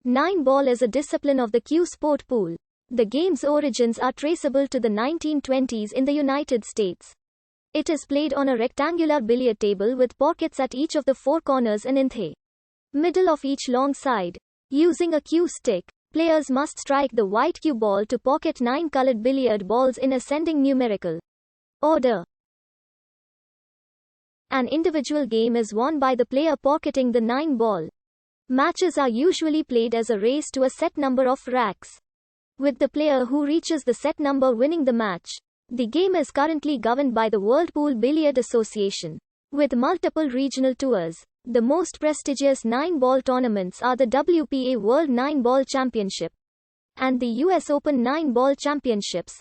Nine ball is a discipline of the cue sport pool. The game's origins are traceable to the 1920s in the United States. It is played on a rectangular billiard table with pockets at each of the four corners and in the middle of each long side. Using a cue stick, players must strike the white cue ball to pocket 9 colored billiard balls in ascending numerical order. An individual game is won by the player pocketing the 9 ball. Matches are usually played as a race to a set number of racks, with the player who reaches the set number winning the match. The game is currently governed by the World Pool Billiard Association, with multiple regional tours. The most prestigious 9-ball tournaments are the WPA World 9-Ball Championship and the US Open 9-Ball Championships.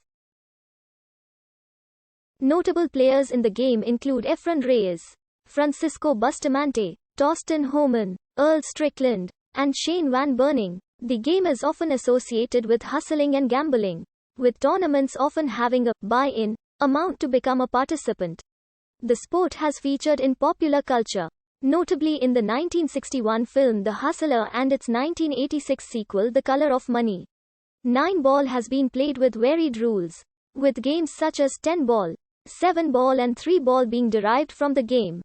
Notable players in the game include Efren Reyes, Francisco Bustamante, Torsten Homan, Earl Strickland, and Shane Van Burning. The game is often associated with hustling and gambling, with tournaments often having a buy-in amount to become a participant. The sport has featured in popular culture, notably in the 1961 film The Hustler and its 1986 sequel The Color of Money. 9-ball has been played with varied rules, with games such as 10-ball, 7-ball and 3-ball being derived from the game.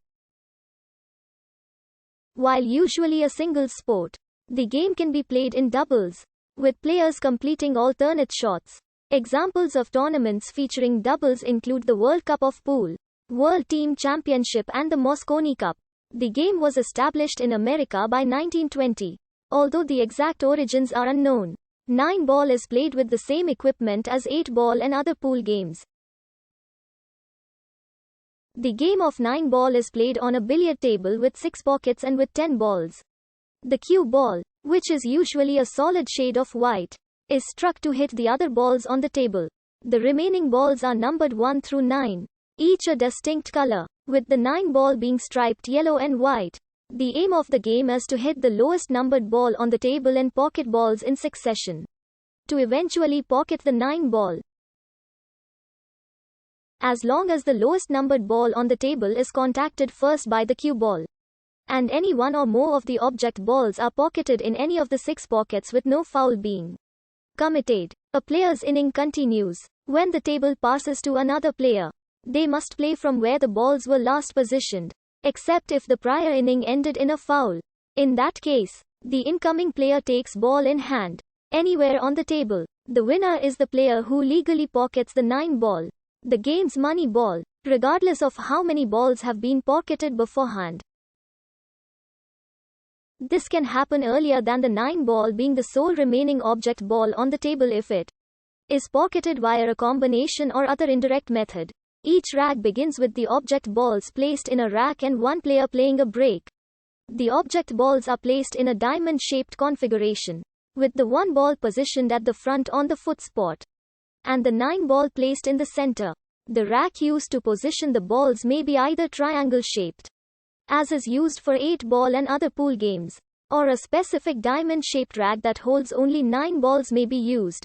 While usually a singles sport, the game can be played in doubles, with players completing alternate shots. Examples of tournaments featuring doubles include the World Cup of Pool, World Team Championship and the Mosconi Cup. The game was established in America by 1920. Although the exact origins are unknown, 9-ball is played with the same equipment as 8-ball and other pool games. The game of 9-ball is played on a billiard table with 6 pockets and with 10 balls. The cue ball, which is usually a solid shade of white, is struck to hit the other balls on the table. The remaining balls are numbered 1 through 9, each a distinct color, with the 9-ball being striped yellow and white. The aim of the game is to hit the lowest numbered ball on the table and pocket balls in succession, to eventually pocket the 9-ball. As long as the lowest numbered ball on the table is contacted first by the cue ball, and any one or more of the object balls are pocketed in any of the 6 pockets with no foul being committed, a player's inning continues. When the table passes to another player, they must play from where the balls were last positioned, except if the prior inning ended in a foul. In that case, the incoming player takes ball in hand, anywhere on the table. The winner is the player who legally pockets the 9-ball. The game's money ball, regardless of how many balls have been pocketed beforehand. This can happen earlier than the 9-ball being the sole remaining object ball on the table if it is pocketed via a combination or other indirect method. Each rack begins with the object balls placed in a rack and one player playing a break. The object balls are placed in a diamond-shaped configuration, with the 1 ball positioned at the front on the foot spot, and the 9-ball placed in the center. The rack used to position the balls may be either triangle-shaped, as is used for 8-ball and other pool games, or a specific diamond-shaped rack that holds only 9 balls may be used.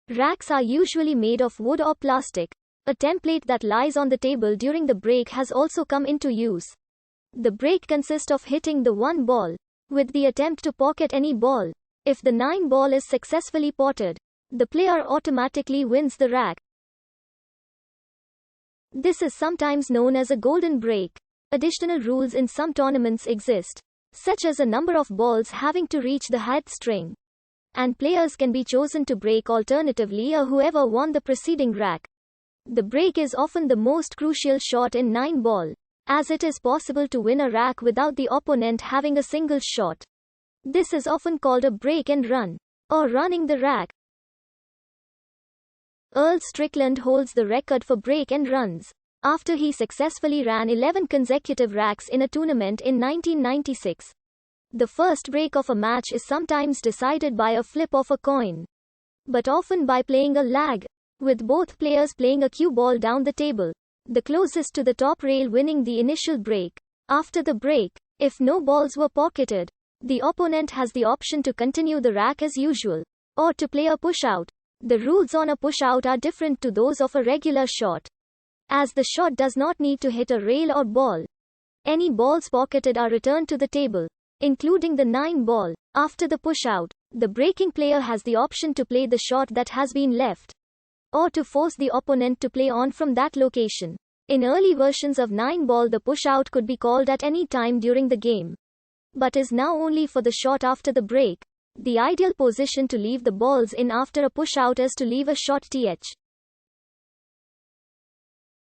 Racks are usually made of wood or plastic. A template that lies on the table during the break has also come into use. The break consists of hitting the 1 ball, with the attempt to pocket any ball. If the 9-ball is successfully potted, the player automatically wins the rack. This is sometimes known as a golden break. Additional rules in some tournaments exist, such as a number of balls having to reach the head string, and players can be chosen to break alternatively or whoever won the preceding rack. The break is often the most crucial shot in 9-ball, as it is possible to win a rack without the opponent having a single shot. This is often called a break and run, or running the rack. Earl Strickland holds the record for break and runs, after he successfully ran 11 consecutive racks in a tournament in 1996. The first break of a match is sometimes decided by a flip of a coin, but often by playing a lag, with both players playing a cue ball down the table, the closest to the top rail winning the initial break. After the break, if no balls were pocketed, the opponent has the option to continue the rack as usual, or to play a push-out. The rules on a push-out are different to those of a regular shot, as the shot does not need to hit a rail or ball. Any balls pocketed are returned to the table. including the 9 ball. After the push-out, the breaking player has the option to play the shot that has been left, or to force the opponent to play on from that location. In early versions of 9 ball, the push-out could be called at any time during the game, but is now only for the shot after the break. The ideal position to leave the balls in after a push-out is to leave a short TH.